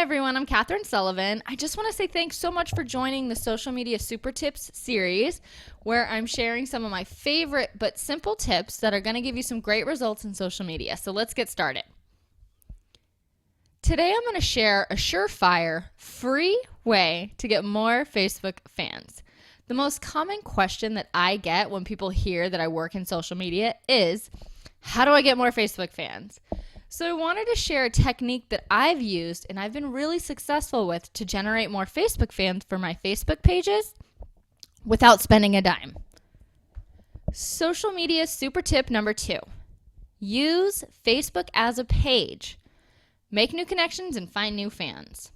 everyone, I'm Katherine Sullivan. I just want to say thanks so much for joining the Social Media Super Tips series, where I'm sharing some of my favorite but simple tips that are going to give you some great results in social media. So let's get started. Today I'm going to share a surefire, free way to get more Facebook fans. The most common question that I get when people hear that I work in social media is, how do I get more Facebook fans? So I wanted to share a technique that I've used and I've been really successful with to generate more Facebook fans for my Facebook pages without spending a dime. Social media super tip number 2. Use Facebook as a page. Make new connections and find new fans.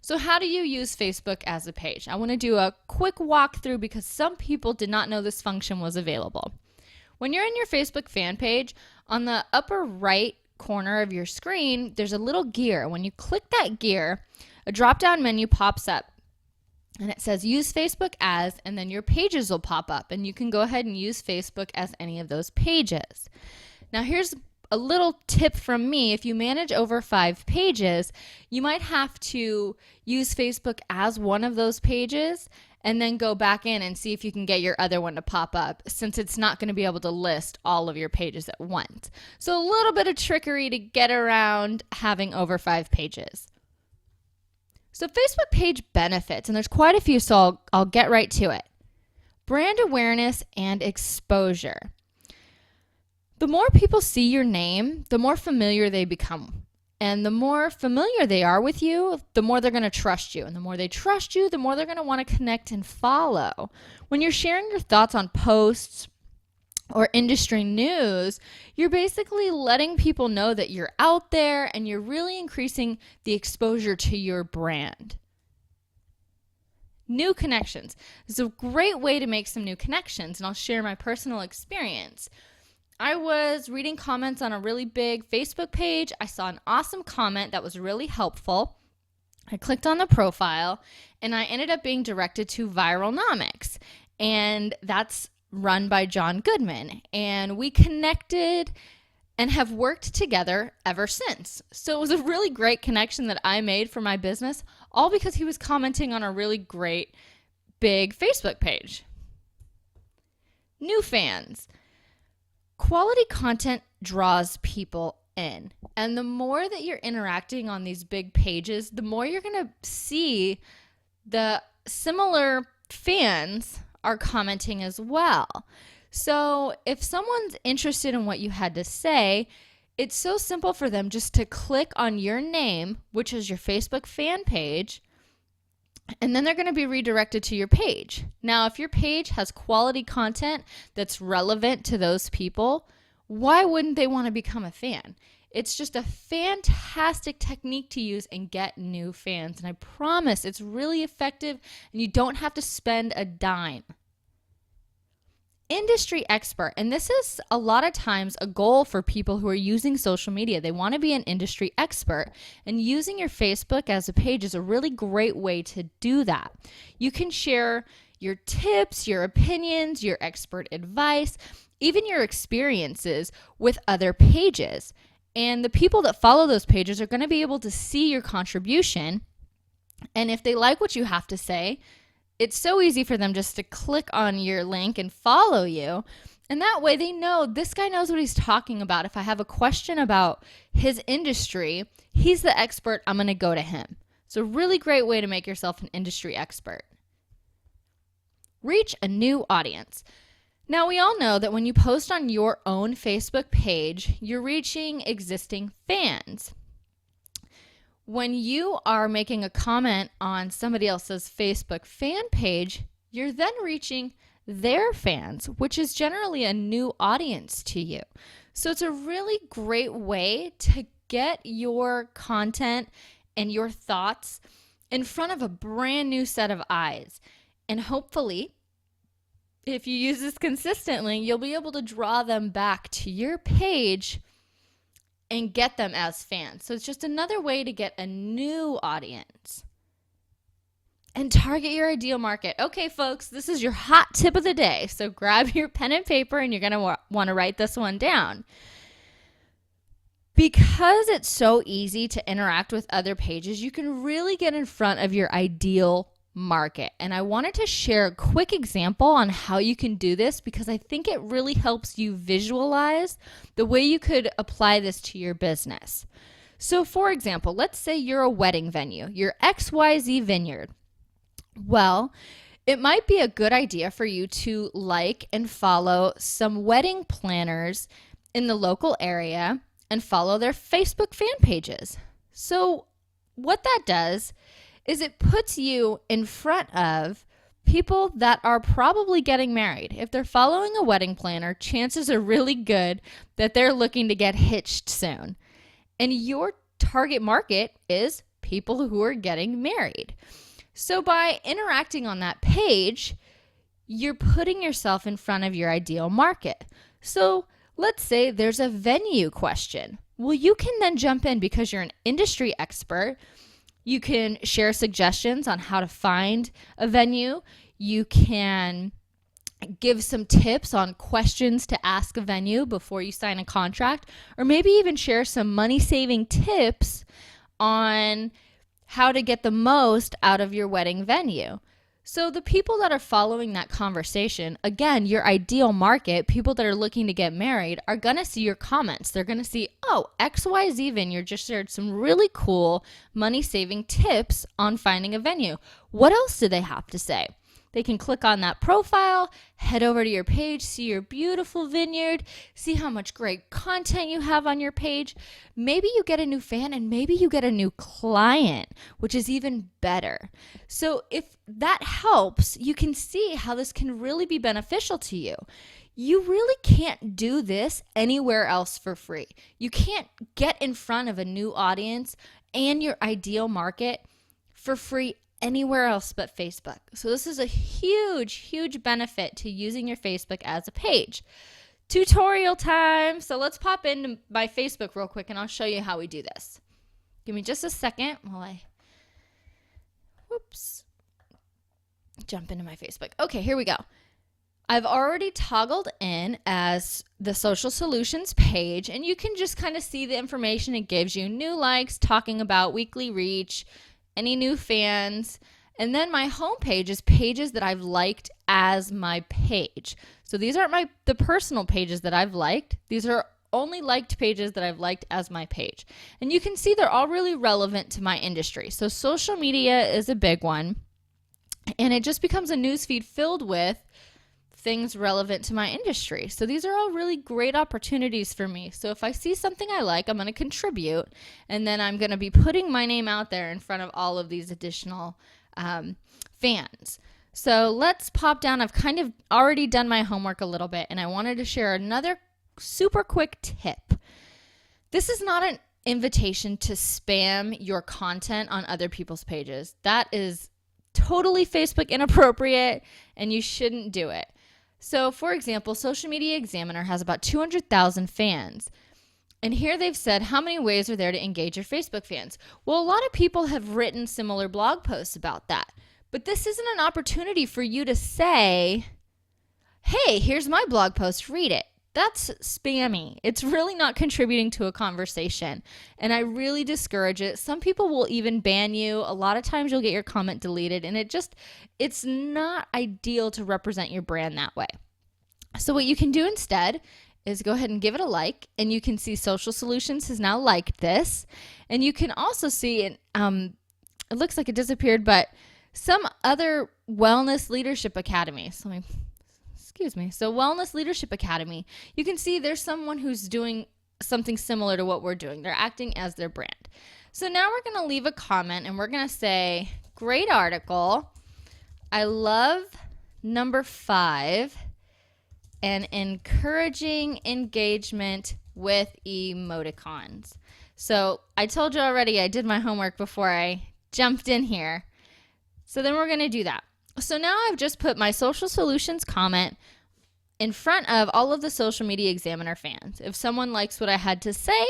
So how do you use Facebook as a page? I want to do a quick walkthrough because some people did not know this function was available. When you're in your Facebook fan page, on the upper right corner of your screen, there's a little gear. When you click that gear, a drop-down menu pops up and it says use Facebook as, and then your pages will pop up and you can go ahead and use Facebook as any of those pages. Now here's a little tip from me. If you manage over 5 pages, you might have to use Facebook as one of those pages and then go back in and see if you can get your other one to pop up, since it's not going to be able to list all of your pages at once. So a little bit of trickery to get around having over 5 pages. So Facebook page benefits, and there's quite a few, so I'll get right to it. Brand awareness and exposure. The more people see your name, the more familiar they become. And the more familiar they are with you, the more they're going to trust you. And the more they trust you, the more they're going to want to connect and follow. When you're sharing your thoughts on posts or industry news, you're basically letting people know that you're out there and you're really increasing the exposure to your brand. New connections. This is a great way to make some new connections, and I'll share my personal experience. I was reading comments on a really big Facebook page. I saw an awesome comment that was really helpful. I clicked on the profile and I ended up being directed to Viralnomics, and that's run by John Goodman. And we connected and have worked together ever since. So it was a really great connection that I made for my business, all because he was commenting on a really great big Facebook page. New fans. Quality content draws people in. And the more that you're interacting on these big pages, the more you're going to see the similar fans are commenting as well. So if someone's interested in what you had to say, it's so simple for them just to click on your name, which is your Facebook fan page, and then they're going to be redirected to your page. Now, if your page has quality content that's relevant to those people, why wouldn't they want to become a fan? It's just a fantastic technique to use and get new fans. And I promise it's really effective and you don't have to spend a dime. Industry expert, and this is a lot of times a goal for people who are using social media. They want to be an industry expert, and using your Facebook as a page is a really great way to do that. You can share your tips, your opinions, your expert advice, even your experiences with other pages. And the people that follow those pages are going to be able to see your contribution. And if they like what you have to say, it's so easy for them just to click on your link and follow you. And that way they know this guy knows what he's talking about. If I have a question about his industry, he's the expert. I'm going to go to him. It's a really great way to make yourself an industry expert. Reach a new audience. Now, we all know that when you post on your own Facebook page, you're reaching existing fans. When you are making a comment on somebody else's Facebook fan page, you're then reaching their fans, which is generally a new audience to you. So it's a really great way to get your content and your thoughts in front of a brand new set of eyes. And hopefully, if you use this consistently, you'll be able to draw them back to your page and get them as fans. So it's just another way to get a new audience and target your ideal market. Okay, folks, this is your hot tip of the day. So grab your pen and paper and you're going to want to write this one down. Because it's so easy to interact with other pages, you can really get in front of your ideal market. And I wanted to share a quick example on how you can do this because I think it really helps you visualize the way you could apply this to your business. So for example, let's say you're a wedding venue, you're XYZ Vineyard. Well, it might be a good idea for you to like and follow some wedding planners in the local area and follow their Facebook fan pages. So what that does is it puts you in front of people that are probably getting married. If they're following a wedding planner, chances are really good that they're looking to get hitched soon. And your target market is people who are getting married. So by interacting on that page, you're putting yourself in front of your ideal market. So let's say there's a venue question. Well, you can then jump in because you're an industry expert. You can share suggestions on how to find a venue. You can give some tips on questions to ask a venue before you sign a contract, or maybe even share some money-saving tips on how to get the most out of your wedding venue. So the people that are following that conversation, again, your ideal market, people that are looking to get married, are going to see your comments. They're going to see, oh, XYZ Vineyard just shared some really cool money-saving tips on finding a venue. What else do they have to say? They can click on that profile, head over to your page, see your beautiful vineyard, see how much great content you have on your page. Maybe you get a new fan and maybe you get a new client, which is even better. So if that helps, you can see how this can really be beneficial to you. You really can't do this anywhere else for free. You can't get in front of a new audience and your ideal market for free anywhere else but Facebook. So this is a huge, huge benefit to using your Facebook as a page. Tutorial time. So let's pop into my Facebook real quick and I'll show you how we do this. Give me just a second while I jump into my Facebook. Okay, here we go. I've already toggled in as the Social Solutions page, and you can just kind of see the information it gives you. New likes, talking about weekly reach, any new fans, and then my home page is pages that I've liked as my page. So these aren't the personal pages that I've liked. These are only liked pages that I've liked as my page. And you can see they're all really relevant to my industry. So social media is a big one, and it just becomes a newsfeed filled with things relevant to my industry. So these are all really great opportunities for me. So if I see something I like, I'm going to contribute, and then I'm going to be putting my name out there in front of all of these additional fans. So let's pop down. I've kind of already done my homework a little bit, and I wanted to share another super quick tip. This is not an invitation to spam your content on other people's pages. That is totally Facebook inappropriate, and you shouldn't do it. So for example, Social Media Examiner has about 200,000 fans. And here they've said, how many ways are there to engage your Facebook fans? Well, a lot of people have written similar blog posts about that. But this isn't an opportunity for you to say, hey, here's my blog post, read it. That's spammy. It's really not contributing to a conversation. And I really discourage it. Some people will even ban you. A lot of times you'll get your comment deleted, and it's not ideal to represent your brand that way. So what you can do instead is go ahead and give it a like, and you can see Social Solutions has now liked this. And you can also see, it looks like it disappeared, but some other Wellness Leadership Academy. So Wellness Leadership Academy, you can see there's someone who's doing something similar to what we're doing. They're acting as their brand. So now we're going to leave a comment, and we're going to say, great article. I love number 5 and encouraging engagement with emoticons. So I told you already I did my homework before I jumped in here. So then we're going to do that. So now I've just put my Social Solutions comment in front of all of the Social Media Examiner fans. If someone likes what I had to say,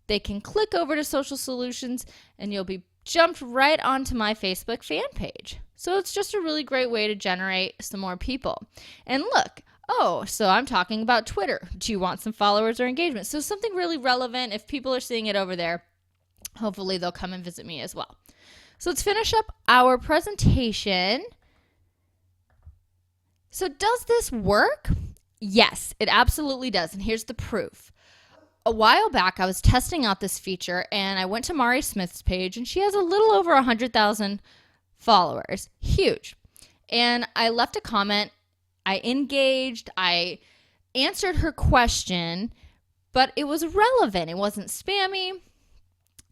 they can click over to Social Solutions and you'll be jumped right onto my Facebook fan page. So it's just a really great way to generate some more people. And look, Oh, so I'm talking about Twitter. Do you want some followers or engagement? So something really relevant. If people are seeing it over there, hopefully they'll come and visit me as well. So let's finish up our presentation. So does this work? Yes, it absolutely does. And here's the proof. A while back, I was testing out this feature and I went to Mari Smith's page and she has a little over 100,000 followers. Huge. And I left a comment. I engaged. I answered her question, but it was relevant. It wasn't spammy.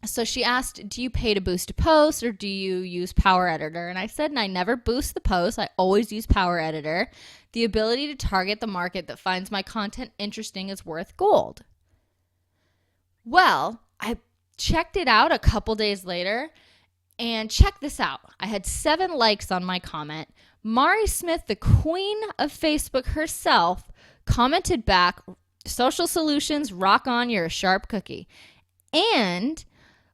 So she asked, do you pay to boost a post or do you use Power Editor? And I said, I never boost the post. I always use Power Editor. The ability to target the market that finds my content interesting is worth gold. Well, I checked it out a couple days later, and check this out. I had 7 likes on my comment. Mari Smith, the queen of Facebook herself, commented back, "Social Solutions, rock on, you're a sharp cookie." And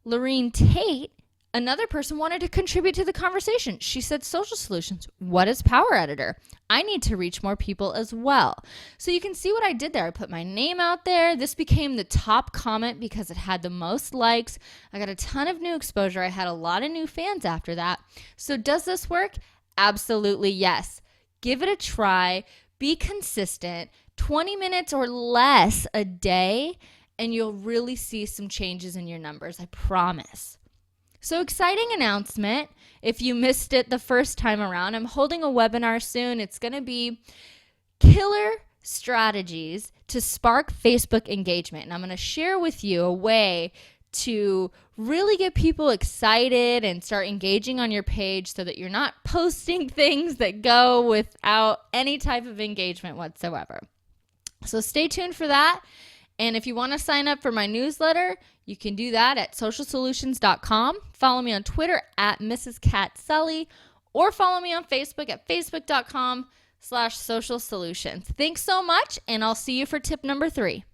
Lorene Tate, another person, wanted to contribute to the conversation. She said, "Social Solutions, what is Power Editor? I need to reach more people as well." So you can see what I did there. I put my name out there. This became the top comment because it had the most likes. I got a ton of new exposure. I had a lot of new fans after that. So does this work? Absolutely yes. Give it a try. Be consistent. 20 minutes or less a day, and you'll really see some changes in your numbers, I promise. So exciting announcement. If you missed it the first time around, I'm holding a webinar soon. It's going to be killer strategies to spark Facebook engagement. And I'm going to share with you a way to really get people excited and start engaging on your page so that you're not posting things that go without any type of engagement whatsoever. So stay tuned for that. And if you want to sign up for my newsletter, you can do that at socialsolutions.com. Follow me on Twitter at Mrs. Kat Sully, or follow me on Facebook at facebook.com/socialsolutions. Thanks so much, and I'll see you for tip number 3.